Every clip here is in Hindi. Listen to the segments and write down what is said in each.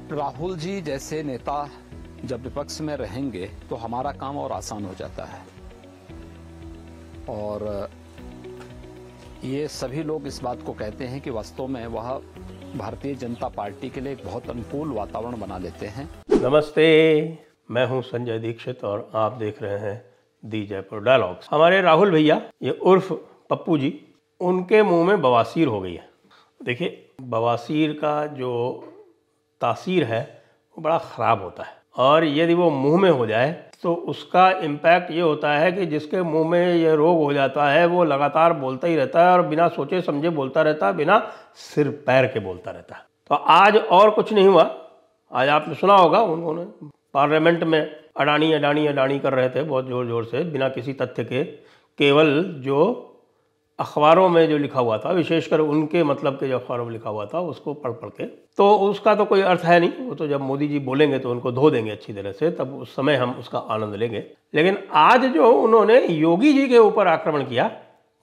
राहुल जी जैसे नेता जब विपक्ष में रहेंगे तो हमारा काम और आसान हो जाता है, और ये सभी लोग इस बात को कहते हैं कि वास्तव में वह भारतीय जनता पार्टी के लिए एक बहुत अनुकूल वातावरण बना देते हैं। नमस्ते, मैं हूं संजय दीक्षित और आप देख रहे हैं दी जयपुर डायलॉग्स। हमारे राहुल भैया ये उर्फ पप्पू जी, उनके मुंह में बवासीर हो गई है। देखिए, बवासीर का जो तासीर है वो बड़ा ख़राब होता है, और यदि वो मुंह में हो जाए तो उसका इम्पैक्ट ये होता है कि जिसके मुंह में ये रोग हो जाता है वो लगातार बोलता ही रहता है और बिना सोचे समझे बोलता रहता है, बिना सिर पैर के बोलता रहता है। तो आज और कुछ नहीं हुआ। आज आपने सुना होगा उन्होंने पार्लियामेंट में अडानी अडानी अडानी कर रहे थे बहुत ज़ोर ज़ोर से, बिना किसी तथ्य के, केवल जो अखबारों में जो लिखा हुआ था, विशेषकर उनके मतलब के जो अखबारों में लिखा हुआ था उसको पढ़ पढ़ के, तो उसका तो कोई अर्थ है नहीं। वो तो जब मोदी जी बोलेंगे तो उनको धो देंगे अच्छी तरह से, तब उस समय हम उसका आनंद लेंगे। लेकिन आज जो उन्होंने योगी जी के ऊपर आक्रमण किया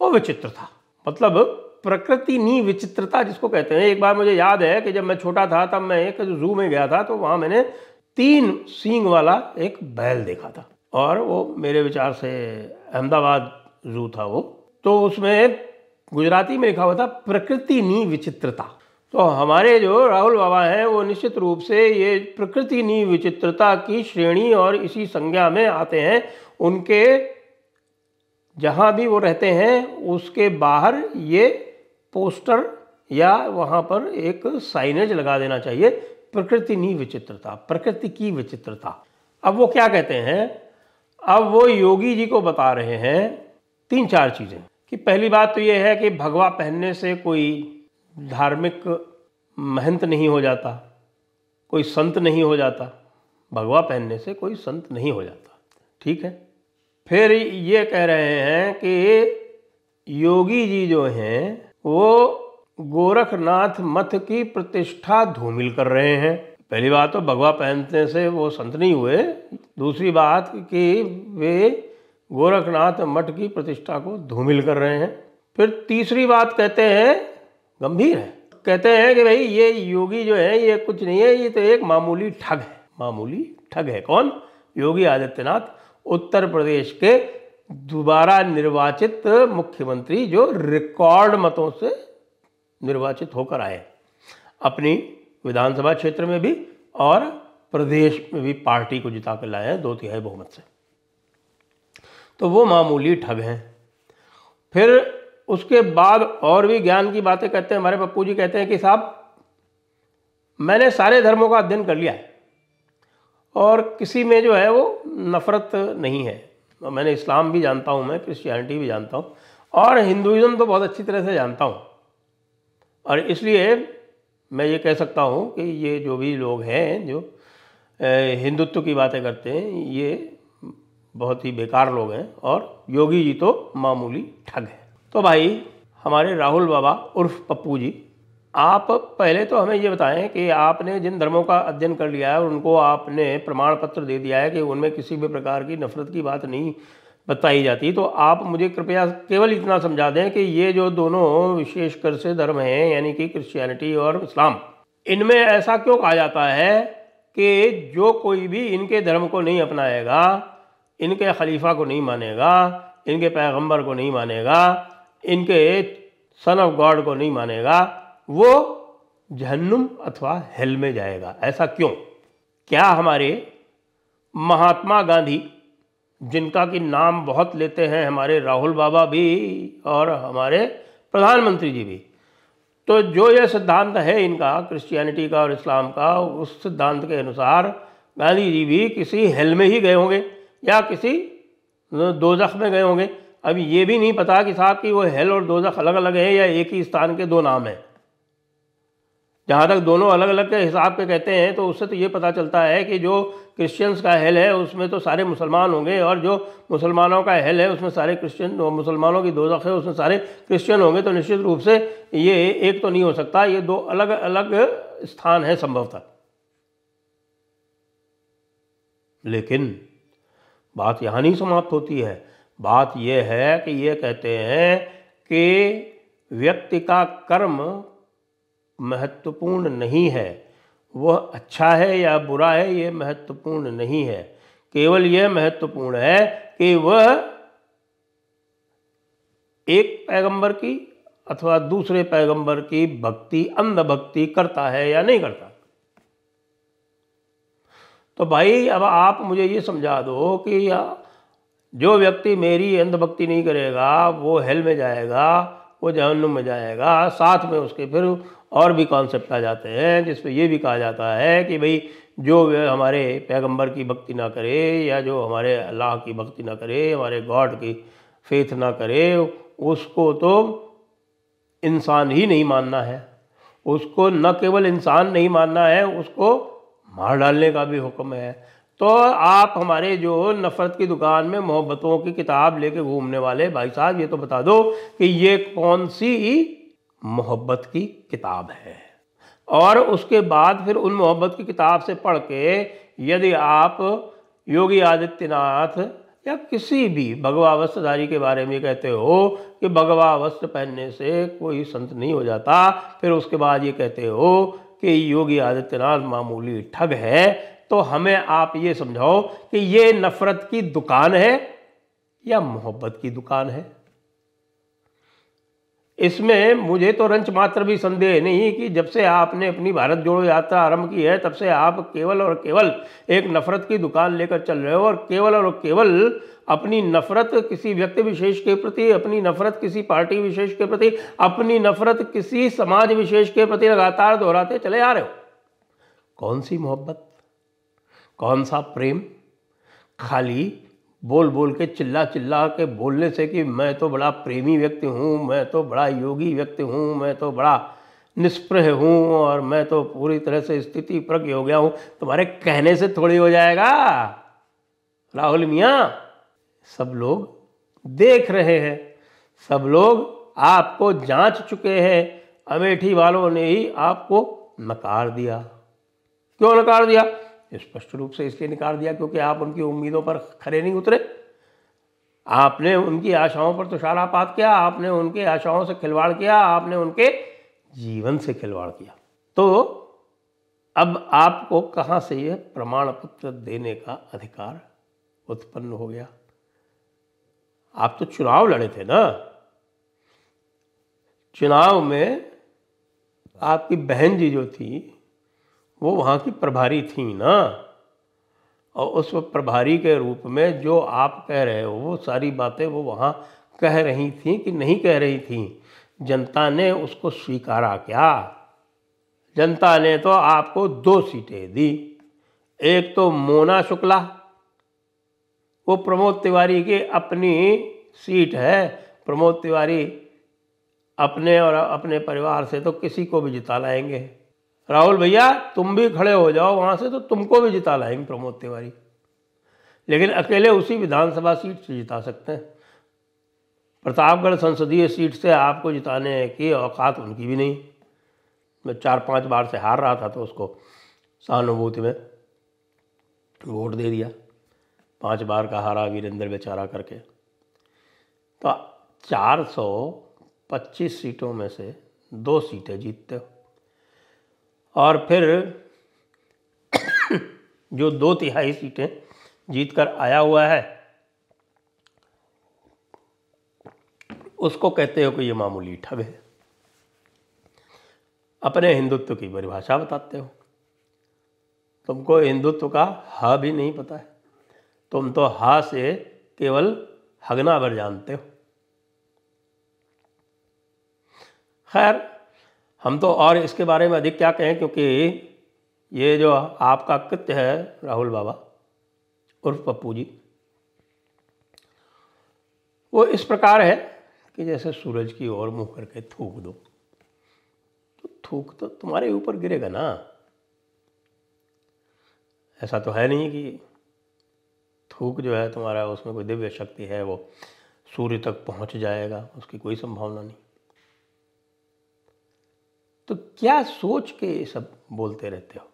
वो विचित्र था। मतलब प्रकृति नी विचित्रता जिसको कहते हैं। एक बार मुझे याद है कि जब मैं छोटा था तब मैं एक जू में गया था, तो वहाँ मैंने 3 सींग वाला एक बैल देखा था, और वो मेरे विचार से अहमदाबाद जू था वो। तो उसमें गुजराती में लिखा हुआ था प्रकृति नी विचित्रता। तो हमारे जो राहुल बाबा हैं वो निश्चित रूप से ये प्रकृति नी विचित्रता की श्रेणी और इसी संज्ञा में आते हैं। उनके जहाँ भी वो रहते हैं उसके बाहर ये पोस्टर या वहाँ पर एक साइनेज लगा देना चाहिए, प्रकृति नी विचित्रता, प्रकृति की विचित्रता। अब वो क्या कहते हैं? अब वो योगी जी को बता रहे हैं 3-4 चीज़ें कि पहली बात तो ये है कि भगवा पहनने से कोई धार्मिक महंत नहीं हो जाता, कोई संत नहीं हो जाता। भगवा पहनने से कोई संत नहीं हो जाता, ठीक है। फिर ये कह रहे हैं कि योगी जी जो हैं वो गोरखनाथ मठ की प्रतिष्ठा धूमिल कर रहे हैं। पहली बात तो भगवा पहनने से वो संत नहीं हुए। दूसरी बात कि वे गोरखनाथ मठ की प्रतिष्ठा को धूमिल कर रहे हैं। फिर तीसरी बात कहते हैं, गंभीर है, कहते हैं कि भाई ये योगी जो है ये कुछ नहीं है, ये तो एक मामूली ठग है। मामूली ठग है कौन? योगी आदित्यनाथ, उत्तर प्रदेश के दोबारा निर्वाचित मुख्यमंत्री, जो रिकॉर्ड मतों से निर्वाचित होकर आए अपनी विधानसभा क्षेत्र में भी और प्रदेश में भी पार्टी को जिता कर लाए हैं 2/3 बहुमत से। तो वो मामूली ठग हैं। फिर उसके बाद और भी ज्ञान की बातें कहते हैं हमारे पप्पू जी। कहते हैं कि साहब मैंने सारे धर्मों का अध्ययन कर लिया है और किसी में जो है वो नफ़रत नहीं है। मैंने इस्लाम भी जानता हूँ, मैं क्रिश्चियनिटी भी जानता हूँ, और हिंदुइज़्म तो बहुत अच्छी तरह से जानता हूँ। और इसलिए मैं ये कह सकता हूँ कि ये जो भी लोग हैं जो हिंदुत्व की बातें करते हैं ये बहुत ही बेकार लोग हैं, और योगी जी तो मामूली ठग हैं। तो भाई हमारे राहुल बाबा उर्फ पप्पू जी, आप पहले तो हमें ये बताएं कि आपने जिन धर्मों का अध्ययन कर लिया है और उनको आपने प्रमाण पत्र दे दिया है कि उनमें किसी भी प्रकार की नफरत की बात नहीं बताई जाती, तो आप मुझे कृपया केवल इतना समझा दें कि ये जो दोनों विशेषकर से धर्म हैं, यानी कि क्रिश्चियनिटी और इस्लाम, इनमें ऐसा क्यों कहा जाता है कि जो कोई भी इनके धर्म को नहीं अपनाएगा, इनके खलीफा को नहीं मानेगा, इनके पैगंबर को नहीं मानेगा, इनके सन ऑफ गॉड को नहीं मानेगा, वो जहन्नुम अथवा हेल में जाएगा? ऐसा क्यों? क्या हमारे महात्मा गांधी, जिनका कि नाम बहुत लेते हैं हमारे राहुल बाबा भी और हमारे प्रधानमंत्री जी भी, तो जो ये सिद्धांत है इनका क्रिश्चियनिटी का और इस्लाम का, उस सिद्धांत के अनुसार गांधी जी भी किसी हेल में ही गए होंगे या किसी दोज़ख में गए होंगे। अब ये भी नहीं पता कि साहब कि वो हेल और दोज़ख अलग अलग है या एक ही स्थान के 2 नाम हैं। जहाँ तक दोनों अलग अलग के हिसाब के कहते हैं तो उससे तो ये पता चलता है कि जो क्रिश्चियंस का हेल है उसमें तो सारे मुसलमान होंगे, और जो मुसलमानों का हेल है उसमें सारे क्रिश्चियन, और मुसलमानों की दोज़ख है उसमें सारे क्रिश्चियन होंगे। तो निश्चित रूप से ये एक तो नहीं हो सकता, ये 2 अलग अलग स्थान हैं संभवतः। लेकिन बात यहाँ नहीं समाप्त होती है। बात यह है कि ये कहते हैं कि व्यक्ति का कर्म महत्वपूर्ण नहीं है, वह अच्छा है या बुरा है ये महत्वपूर्ण नहीं है। केवल यह महत्वपूर्ण है कि वह एक पैगंबर की अथवा दूसरे पैगंबर की भक्ति, अंध भक्ति करता है या नहीं करता। तो भाई अब आप मुझे ये समझा दो कि जो व्यक्ति मेरी अंध भक्ति नहीं करेगा वो हेल में जाएगा, वो जहन्नुम में जाएगा। साथ में उसके फिर और भी कॉन्सेप्ट आ जाते हैं जिसमें ये भी कहा जाता है कि भाई जो हमारे पैगंबर की भक्ति ना करे या जो हमारे अल्लाह की भक्ति ना करे, हमारे गॉड की फेथ ना करे, उसको तो इंसान ही नहीं मानना है। उसको न केवल इंसान नहीं मानना है, उसको मार डालने का भी हुक्म है। तो आप हमारे जो नफ़रत की दुकान में मोहब्बतों की किताब लेके घूमने वाले भाई साहब, ये तो बता दो कि ये कौन सी मोहब्बत की किताब है। और उसके बाद फिर उन मोहब्बत की किताब से पढ़ के यदि आप योगी आदित्यनाथ या किसी भी भगवा वस्त्रधारी के बारे में कहते हो कि भगवा वस्त्र पहनने से कोई संत नहीं हो जाता, फिर उसके बाद ये कहते हो कि योगी आदित्यनाथ मामूली ठग है, तो हमें आप ये समझाओ कि ये नफ़रत की दुकान है या मोहब्बत की दुकान है। इसमें मुझे तो रंच मात्र भी संदेह नहीं कि जब से आपने अपनी भारत जोड़ो यात्रा आरंभ की है तब से आप केवल और केवल एक नफ़रत की दुकान लेकर चल रहे हो, और केवल अपनी नफ़रत किसी व्यक्ति विशेष के प्रति, अपनी नफ़रत किसी पार्टी विशेष के प्रति, अपनी नफ़रत किसी समाज विशेष के प्रति लगातार दोहराते चले आ रहे हो। कौन सी मोहब्बत, कौन सा प्रेम? खाली बोल बोल के चिल्ला चिल्ला के बोलने से कि मैं तो बड़ा प्रेमी व्यक्ति हूँ, मैं तो बड़ा योगी व्यक्ति हूँ, मैं तो बड़ा निष्प्रह हूँ और मैं तो पूरी तरह से स्थिति प्रज्ञ हो गया हूँ, तुम्हारे कहने से थोड़ी हो जाएगा राहुल मियाँ। सब लोग देख रहे हैं, सब लोग आपको जांच चुके हैं। अमेठी वालों ने ही आपको नकार दिया। क्यों नकार दिया? स्पष्ट रूप से इसलिए नकार दिया क्योंकि आप उनकी उम्मीदों पर खरे नहीं उतरे। आपने उनकी आशाओं पर तुषारापात किया, आपने उनकी आशाओं से खिलवाड़ किया, आपने उनके जीवन से खिलवाड़ किया। तो अब आपको कहाँ से यह प्रमाण पत्र देने का अधिकार उत्पन्न हो गया? आप तो चुनाव लड़े थे ना। चुनाव में आपकी बहन जी जो थी वो वहाँ की प्रभारी थी ना, और उस प्रभारी के रूप में जो आप कह रहे हो वो सारी बातें वो वहाँ कह रही थी कि नहीं कह रही थी? जनता ने उसको स्वीकारा क्या? जनता ने तो आपको 2 सीटें दी। एक तो मोना शुक्ला, वो प्रमोद तिवारी की अपनी सीट है। प्रमोद तिवारी अपने और अपने परिवार से तो किसी को भी जिता लाएंगे। राहुल भैया तुम भी खड़े हो जाओ वहाँ से तो तुमको भी जिता लाएंगे प्रमोद तिवारी, लेकिन अकेले उसी विधानसभा सीट से जिता सकते हैं। प्रतापगढ़ संसदीय सीट से आपको जिताने की औकात उनकी भी नहीं। मैं 4-5 बार से हार रहा था तो उसको सहानुभूति में वोट दे दिया। 5 बार का हारा वीरेंद्र बेचारा करके। तो 425 सीटों में से 2 सीटें जीतते हो, और फिर जो 2/3 सीटें जीतकर आया हुआ है उसको कहते हो कि ये मामूली ठग है। अपने हिंदुत्व की परिभाषा बताते हो। तुमको हिंदुत्व का हा भी नहीं पता है, तुम तो हा से केवल हगना भर जानते हो। खैर हम तो और इसके बारे में अधिक क्या कहें, क्योंकि ये जो आपका कृत्य है राहुल बाबा उर्फ पप्पू जी, वो इस प्रकार है कि जैसे सूरज की ओर मुंह करके थूक दो, तो थूक तो तुम्हारे ऊपर गिरेगा ना। ऐसा तो है नहीं कि थूक जो है तुम्हारा उसमें कोई दिव्य शक्ति है, वो सूर्य तक पहुंच जाएगा, उसकी कोई संभावना नहीं। तो क्या सोच के ये सब बोलते रहते हो?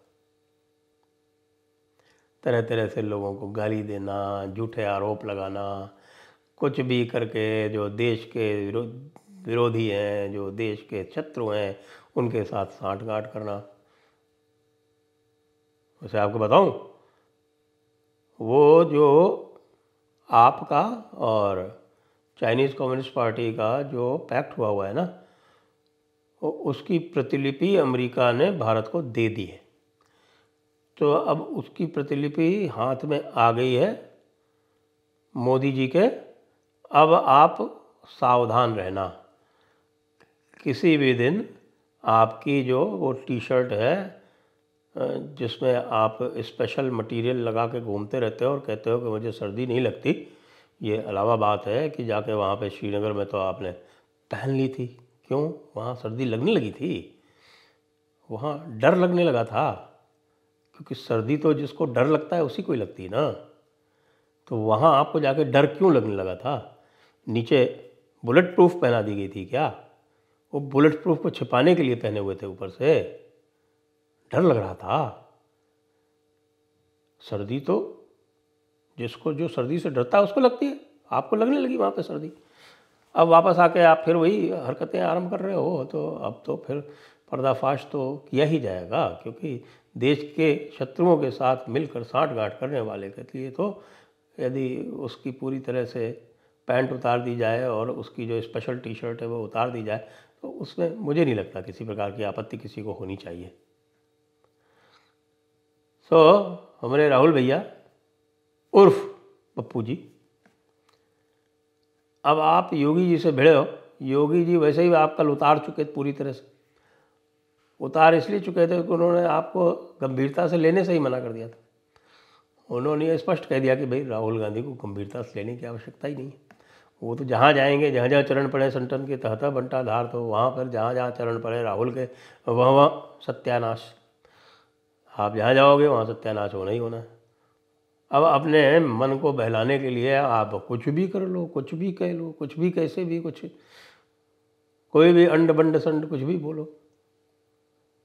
तरह तरह से लोगों को गाली देना, झूठे आरोप लगाना, कुछ भी करके जो देश के विरोधी हैं, जो देश के शत्रु हैं, उनके साथ सांठगांठ करना। वैसे आपको बताऊं, वो जो आपका और चाइनीज़ कम्युनिस्ट पार्टी का जो पैक्ट हुआ है ना, उसकी प्रतिलिपि अमेरिका ने भारत को दे दी है। तो अब उसकी प्रतिलिपि हाथ में आ गई है मोदी जी के। अब आप सावधान रहना, किसी भी दिन आपकी जो वो टी शर्ट है जिसमें आप स्पेशल मटेरियल लगा के घूमते रहते हो और कहते हो कि मुझे सर्दी नहीं लगती, ये अलावा बात है कि जाके वहाँ पे श्रीनगर में तो आपने पहन ली थी। क्यों? वहाँ सर्दी लगने लगी थी, वहाँ डर लगने लगा था, क्योंकि सर्दी तो जिसको डर लगता है उसी को ही लगती है ना। तो वहाँ आपको जाके डर क्यों लगने लगा था? नीचे बुलेट प्रूफ पहना दी गई थी क्या? वो बुलेट प्रूफ को छिपाने के लिए पहने हुए थे, ऊपर से डर लग रहा था। सर्दी तो जिसको जो सर्दी से डरता है उसको लगती है, आपको लगने लगी वहाँ पे सर्दी। अब वापस आके आप फिर वही हरकतें आरंभ कर रहे हो, तो अब तो फिर पर्दाफाश तो किया ही जाएगा, क्योंकि देश के शत्रुओं के साथ मिलकर साँठ-गाँठ करने वाले के लिए तो यदि उसकी पूरी तरह से पैंट उतार दी जाए और उसकी जो स्पेशल टी शर्ट है वो उतार दी जाए, तो उसमें मुझे नहीं लगता किसी प्रकार की आपत्ति किसी को होनी चाहिए। तो हमारे राहुल भैया उर्फ पप्पू जी, अब आप योगी जी से भिड़े हो। योगी जी वैसे ही आपका उतार चुके थे, पूरी तरह से उतार इसलिए चुके थे कि उन्होंने आपको गंभीरता से लेने से ही मना कर दिया था। उन्होंने ये स्पष्ट कह दिया कि भाई राहुल गांधी को गंभीरता से लेने की आवश्यकता ही नहीं है। वो तो जहाँ जाएंगे, जहाँ जहाँ चरण पड़े संतन के तहता बंटा धार, तो वहाँ पर जहाँ जहाँ चरण पड़े राहुल के, वहाँ सत्यानाश। आप जहाँ जाओगे वहाँ सत्यानाश होना ही होना है। अब अपने मन को बहलाने के लिए आप कुछ भी कर लो, कुछ भी कह लो, कुछ भी कैसे भी कुछ, कोई भी अंड बंड संड कुछ भी बोलो,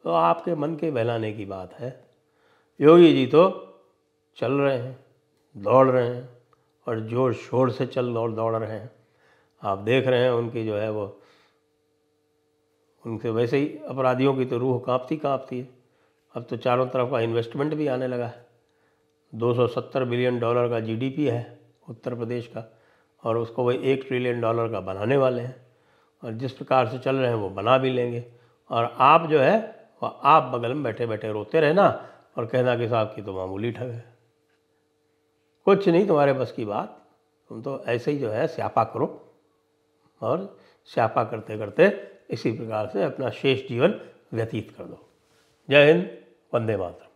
तो आपके मन के बहलाने की बात है। योगी जी तो चल रहे हैं, दौड़ रहे हैं, और जोर शोर से दौड़ रहे हैं। आप देख रहे हैं उनकी जो है वो, उनसे वैसे ही अपराधियों की तो रूह कांपती है। अब तो चारों तरफ का इन्वेस्टमेंट भी आने लगा है। 270 बिलियन डॉलर का जीडीपी है उत्तर प्रदेश का, और उसको वही 1 ट्रिलियन डॉलर का बनाने वाले हैं, और जिस प्रकार से चल रहे हैं वो बना भी लेंगे। और आप जो है वो आप बगल में बैठे बैठे रोते रहना और कहना कि साहब की तो मामूली ठग है, कुछ नहीं तुम्हारे बस की बात, तुम तो ऐसे ही जो है स्यापा करो, और स्यापा करते करते इसी प्रकार से अपना शेष जीवन व्यतीत कर दो। जय हिंद, वंदे मातरम।